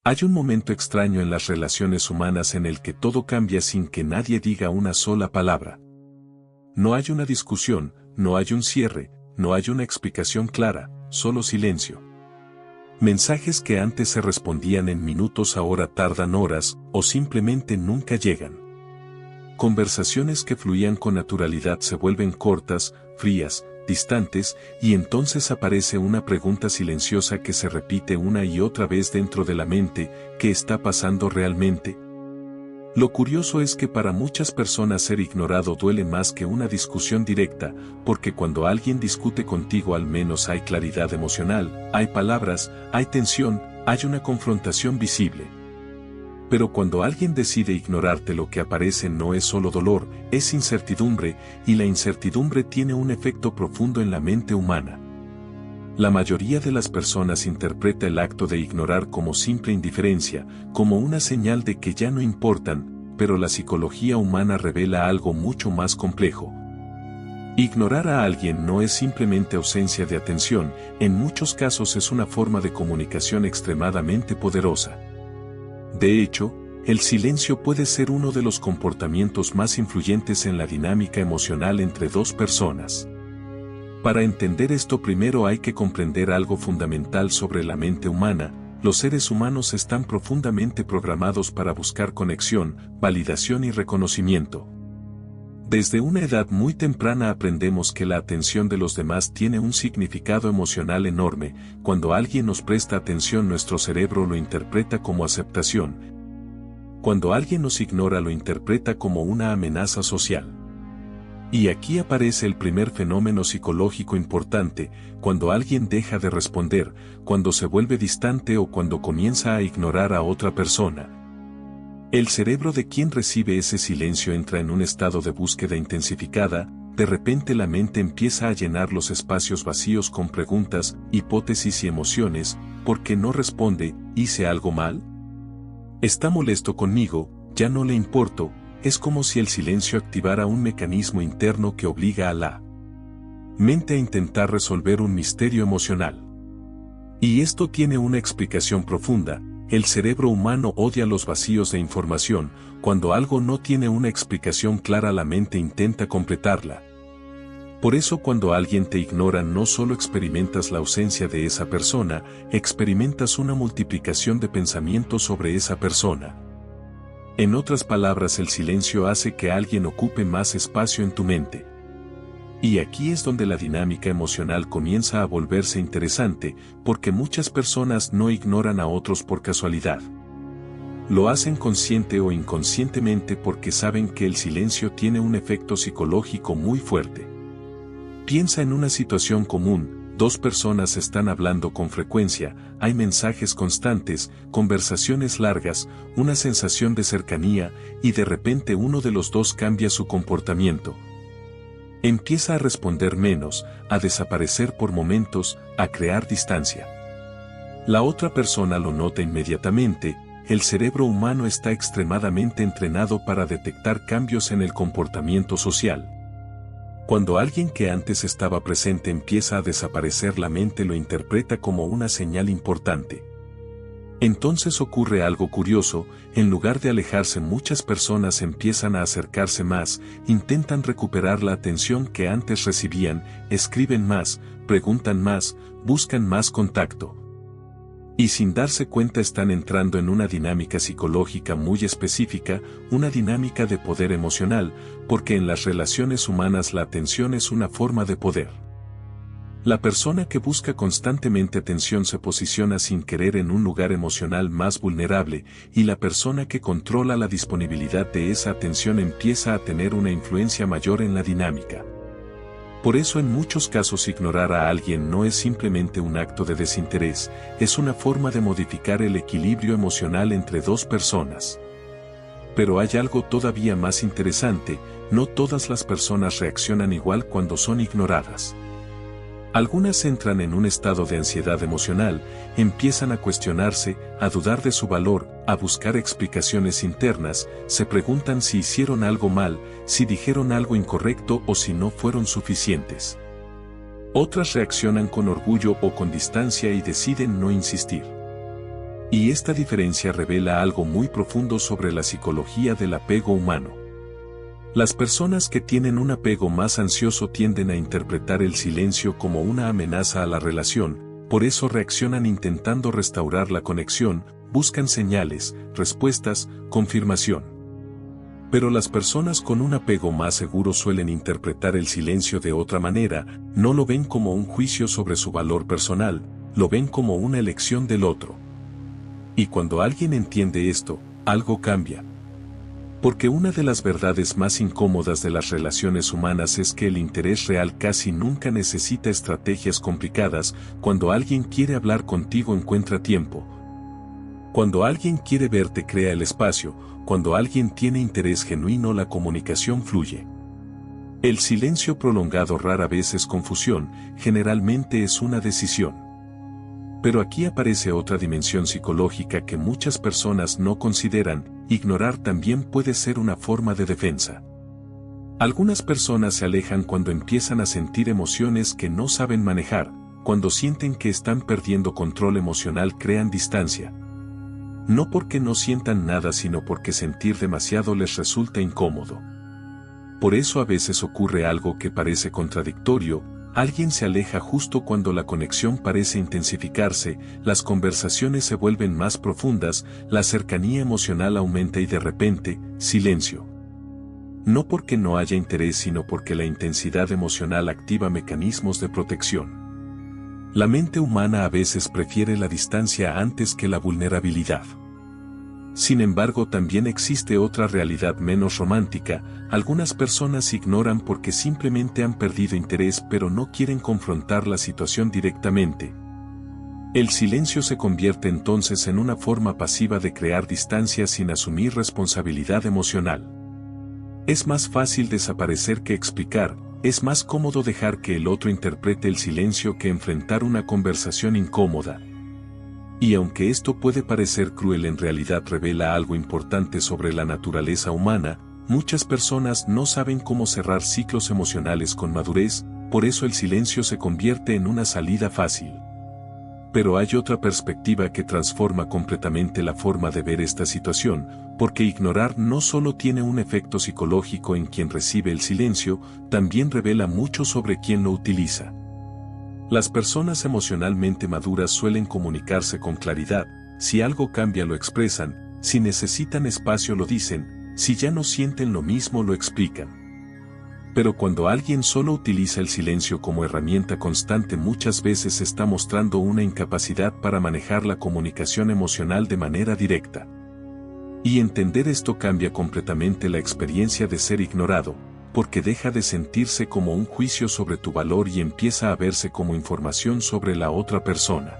Hay un momento extraño en las relaciones humanas en el que todo cambia sin que nadie diga una sola palabra. No hay una discusión, no hay un cierre, no hay una explicación clara, solo silencio. Mensajes que antes se respondían en minutos ahora tardan horas, o simplemente nunca llegan. Conversaciones que fluían con naturalidad se vuelven cortas, frías, distantes, y entonces aparece una pregunta silenciosa que se repite una y otra vez dentro de la mente: ¿qué está pasando realmente? Lo curioso es que para muchas personas ser ignorado duele más que una discusión directa, porque cuando alguien discute contigo al menos hay claridad emocional, hay palabras, hay tensión, hay una confrontación visible. Pero cuando alguien decide ignorarte, lo que aparece no es solo dolor, es incertidumbre, y la incertidumbre tiene un efecto profundo en la mente humana. La mayoría de las personas interpreta el acto de ignorar como simple indiferencia, como una señal de que ya no importan, pero la psicología humana revela algo mucho más complejo. Ignorar a alguien no es simplemente ausencia de atención, en muchos casos es una forma de comunicación extremadamente poderosa. De hecho, el silencio puede ser uno de los comportamientos más influyentes en la dinámica emocional entre dos personas. Para entender esto, primero hay que comprender algo fundamental sobre la mente humana. Los seres humanos están profundamente programados para buscar conexión, validación y reconocimiento. Desde una edad muy temprana aprendemos que la atención de los demás tiene un significado emocional enorme. Cuando alguien nos presta atención, nuestro cerebro lo interpreta como aceptación. Cuando alguien nos ignora, lo interpreta como una amenaza social. Y aquí aparece el primer fenómeno psicológico importante: cuando alguien deja de responder, cuando se vuelve distante o cuando comienza a ignorar a otra persona. El cerebro de quien recibe ese silencio entra en un estado de búsqueda intensificada. De repente la mente empieza a llenar los espacios vacíos con preguntas, hipótesis y emociones. ¿Por qué no responde? ¿Hice algo mal? ¿Está molesto conmigo? ¿Ya no le importo? Es como si el silencio activara un mecanismo interno que obliga a la mente a intentar resolver un misterio emocional. Y esto tiene una explicación profunda. El cerebro humano odia los vacíos de información. Cuando algo no tiene una explicación clara, la mente intenta completarla. Por eso, cuando alguien te ignora, no solo experimentas la ausencia de esa persona, experimentas una multiplicación de pensamientos sobre esa persona. En otras palabras, el silencio hace que alguien ocupe más espacio en tu mente. Y aquí es donde la dinámica emocional comienza a volverse interesante, porque muchas personas no ignoran a otros por casualidad. Lo hacen consciente o inconscientemente porque saben que el silencio tiene un efecto psicológico muy fuerte. Piensa en una situación común. Dos personas están hablando con frecuencia, hay mensajes constantes, conversaciones largas, una sensación de cercanía, y de repente uno de los dos cambia su comportamiento. Empieza a responder menos, a desaparecer por momentos, a crear distancia. La otra persona lo nota inmediatamente. El cerebro humano está extremadamente entrenado para detectar cambios en el comportamiento social. Cuando alguien que antes estaba presente empieza a desaparecer, la mente lo interpreta como una señal importante. Entonces ocurre algo curioso: en lugar de alejarse, muchas personas empiezan a acercarse más, intentan recuperar la atención que antes recibían, escriben más, preguntan más, buscan más contacto. Y sin darse cuenta están entrando en una dinámica psicológica muy específica, una dinámica de poder emocional, porque en las relaciones humanas la atención es una forma de poder. La persona que busca constantemente atención se posiciona sin querer en un lugar emocional más vulnerable, y la persona que controla la disponibilidad de esa atención empieza a tener una influencia mayor en la dinámica. Por eso en muchos casos ignorar a alguien no es simplemente un acto de desinterés, es una forma de modificar el equilibrio emocional entre dos personas. Pero hay algo todavía más interesante: no todas las personas reaccionan igual cuando son ignoradas. Algunas entran en un estado de ansiedad emocional, empiezan a cuestionarse, a dudar de su valor, a buscar explicaciones internas, se preguntan si hicieron algo mal, si dijeron algo incorrecto o si no fueron suficientes. Otras reaccionan con orgullo o con distancia y deciden no insistir. Y esta diferencia revela algo muy profundo sobre la psicología del apego humano. Las personas que tienen un apego más ansioso tienden a interpretar el silencio como una amenaza a la relación, por eso reaccionan intentando restaurar la conexión, buscan señales, respuestas, confirmación. Pero las personas con un apego más seguro suelen interpretar el silencio de otra manera, no lo ven como un juicio sobre su valor personal, lo ven como una elección del otro. Y cuando alguien entiende esto, algo cambia. Porque una de las verdades más incómodas de las relaciones humanas es que el interés real casi nunca necesita estrategias complicadas. Cuando alguien quiere hablar contigo encuentra tiempo. Cuando alguien quiere verte crea el espacio. Cuando alguien tiene interés genuino la comunicación fluye. El silencio prolongado rara vez es confusión, generalmente es una decisión. Pero aquí aparece otra dimensión psicológica que muchas personas no consideran: ignorar también puede ser una forma de defensa. Algunas personas se alejan cuando empiezan a sentir emociones que no saben manejar, cuando sienten que están perdiendo control emocional crean distancia. No porque no sientan nada sino porque sentir demasiado les resulta incómodo. Por eso a veces ocurre algo que parece contradictorio: alguien se aleja justo cuando la conexión parece intensificarse, las conversaciones se vuelven más profundas, la cercanía emocional aumenta y de repente, silencio. No porque no haya interés sino porque la intensidad emocional activa mecanismos de protección. La mente humana a veces prefiere la distancia antes que la vulnerabilidad. Sin embargo, también existe otra realidad menos romántica: algunas personas ignoran porque simplemente han perdido interés pero no quieren confrontar la situación directamente. El silencio se convierte entonces en una forma pasiva de crear distancia sin asumir responsabilidad emocional. Es más fácil desaparecer que explicar, es más cómodo dejar que el otro interprete el silencio que enfrentar una conversación incómoda. Y aunque esto puede parecer cruel, en realidad revela algo importante sobre la naturaleza humana. Muchas personas no saben cómo cerrar ciclos emocionales con madurez, por eso el silencio se convierte en una salida fácil. Pero hay otra perspectiva que transforma completamente la forma de ver esta situación, porque ignorar no solo tiene un efecto psicológico en quien recibe el silencio, también revela mucho sobre quien lo utiliza. Las personas emocionalmente maduras suelen comunicarse con claridad: si algo cambia lo expresan, si necesitan espacio lo dicen, si ya no sienten lo mismo lo explican. Pero cuando alguien solo utiliza el silencio como herramienta constante, muchas veces está mostrando una incapacidad para manejar la comunicación emocional de manera directa. Y entender esto cambia completamente la experiencia de ser ignorado, porque deja de sentirse como un juicio sobre tu valor y empieza a verse como información sobre la otra persona.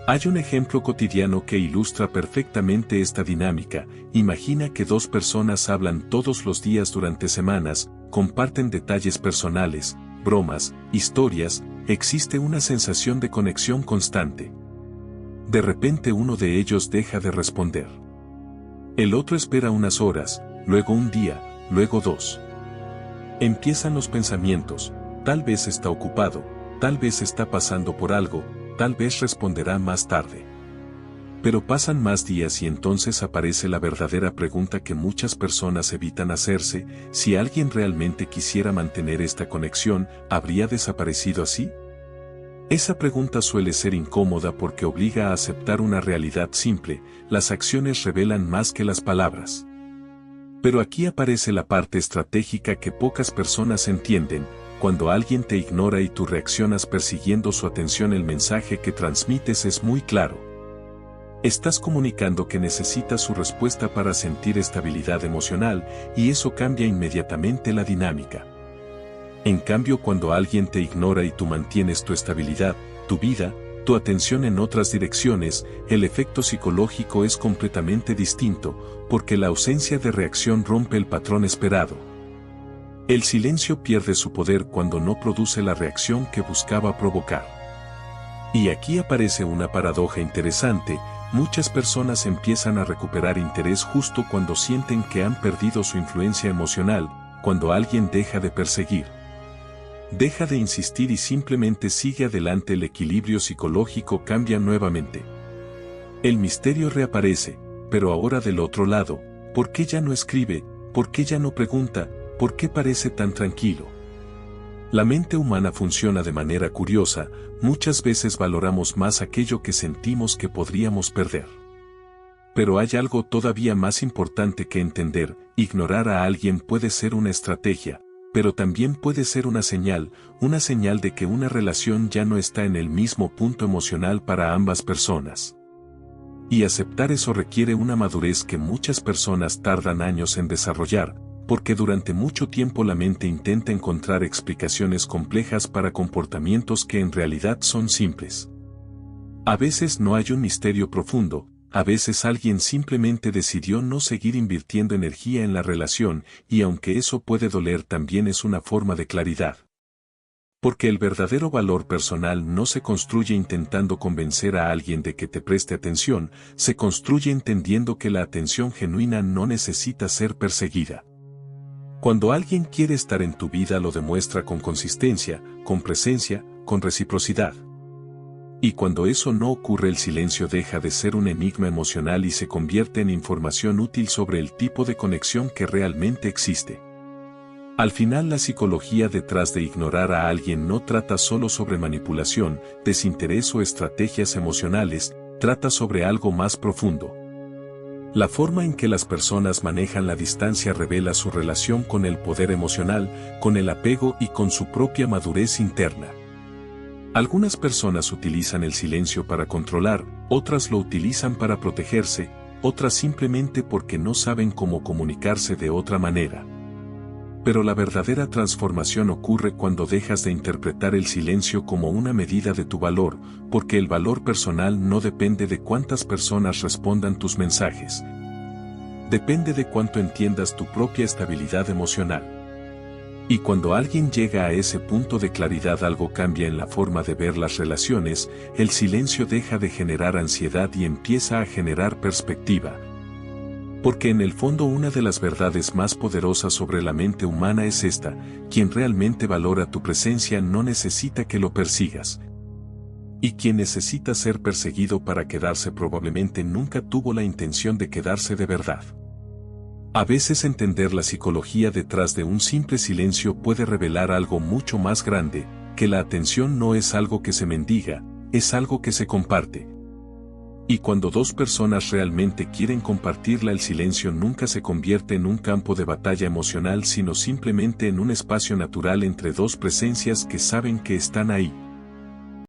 Hay un ejemplo cotidiano que ilustra perfectamente esta dinámica. Imagina que dos personas hablan todos los días durante semanas, comparten detalles personales, bromas, historias, existe una sensación de conexión constante. De repente uno de ellos deja de responder. El otro espera unas horas, luego un día, luego dos. Empiezan los pensamientos: tal vez está ocupado, tal vez está pasando por algo, tal vez responderá más tarde. Pero pasan más días y entonces aparece la verdadera pregunta que muchas personas evitan hacerse: si alguien realmente quisiera mantener esta conexión, ¿habría desaparecido así? Esa pregunta suele ser incómoda porque obliga a aceptar una realidad simple: las acciones revelan más que las palabras. Pero aquí aparece la parte estratégica que pocas personas entienden: cuando alguien te ignora y tú reaccionas persiguiendo su atención, el mensaje que transmites es muy claro. Estás comunicando que necesitas su respuesta para sentir estabilidad emocional, y eso cambia inmediatamente la dinámica. En cambio, cuando alguien te ignora y tú mantienes tu estabilidad, tu vida, tu atención en otras direcciones, el efecto psicológico es completamente distinto, porque la ausencia de reacción rompe el patrón esperado. El silencio pierde su poder cuando no produce la reacción que buscaba provocar. Y aquí aparece una paradoja interesante: muchas personas empiezan a recuperar interés justo cuando sienten que han perdido su influencia emocional, cuando alguien deja de perseguir. Deja de insistir y simplemente sigue adelante, el equilibrio psicológico cambia nuevamente. El misterio reaparece, pero ahora del otro lado. ¿Por qué ya no escribe? ¿Por qué ya no pregunta? ¿Por qué parece tan tranquilo? La mente humana funciona de manera curiosa, muchas veces valoramos más aquello que sentimos que podríamos perder. Pero hay algo todavía más importante que entender: ignorar a alguien puede ser una estrategia, pero también puede ser una señal de que una relación ya no está en el mismo punto emocional para ambas personas. Y aceptar eso requiere una madurez que muchas personas tardan años en desarrollar, porque durante mucho tiempo la mente intenta encontrar explicaciones complejas para comportamientos que en realidad son simples. A veces no hay un misterio profundo, a veces alguien simplemente decidió no seguir invirtiendo energía en la relación, y aunque eso puede doler, también es una forma de claridad. Porque el verdadero valor personal no se construye intentando convencer a alguien de que te preste atención, se construye entendiendo que la atención genuina no necesita ser perseguida. Cuando alguien quiere estar en tu vida, lo demuestra con consistencia, con presencia, con reciprocidad. Y cuando eso no ocurre, el silencio deja de ser un enigma emocional y se convierte en información útil sobre el tipo de conexión que realmente existe. Al final, la psicología detrás de ignorar a alguien no trata solo sobre manipulación, desinterés o estrategias emocionales, trata sobre algo más profundo. La forma en que las personas manejan la distancia revela su relación con el poder emocional, con el apego y con su propia madurez interna. Algunas personas utilizan el silencio para controlar, otras lo utilizan para protegerse, otras simplemente porque no saben cómo comunicarse de otra manera. Pero la verdadera transformación ocurre cuando dejas de interpretar el silencio como una medida de tu valor, porque el valor personal no depende de cuántas personas respondan tus mensajes. Depende de cuánto entiendas tu propia estabilidad emocional. Y cuando alguien llega a ese punto de claridad, algo cambia en la forma de ver las relaciones, el silencio deja de generar ansiedad y empieza a generar perspectiva. Porque en el fondo, una de las verdades más poderosas sobre la mente humana es esta: quien realmente valora tu presencia no necesita que lo persigas. Y quien necesita ser perseguido para quedarse probablemente nunca tuvo la intención de quedarse de verdad. A veces entender la psicología detrás de un simple silencio puede revelar algo mucho más grande, que la atención no es algo que se mendiga, es algo que se comparte. Y cuando dos personas realmente quieren compartirla, el silencio nunca se convierte en un campo de batalla emocional, sino simplemente en un espacio natural entre dos presencias que saben que están ahí.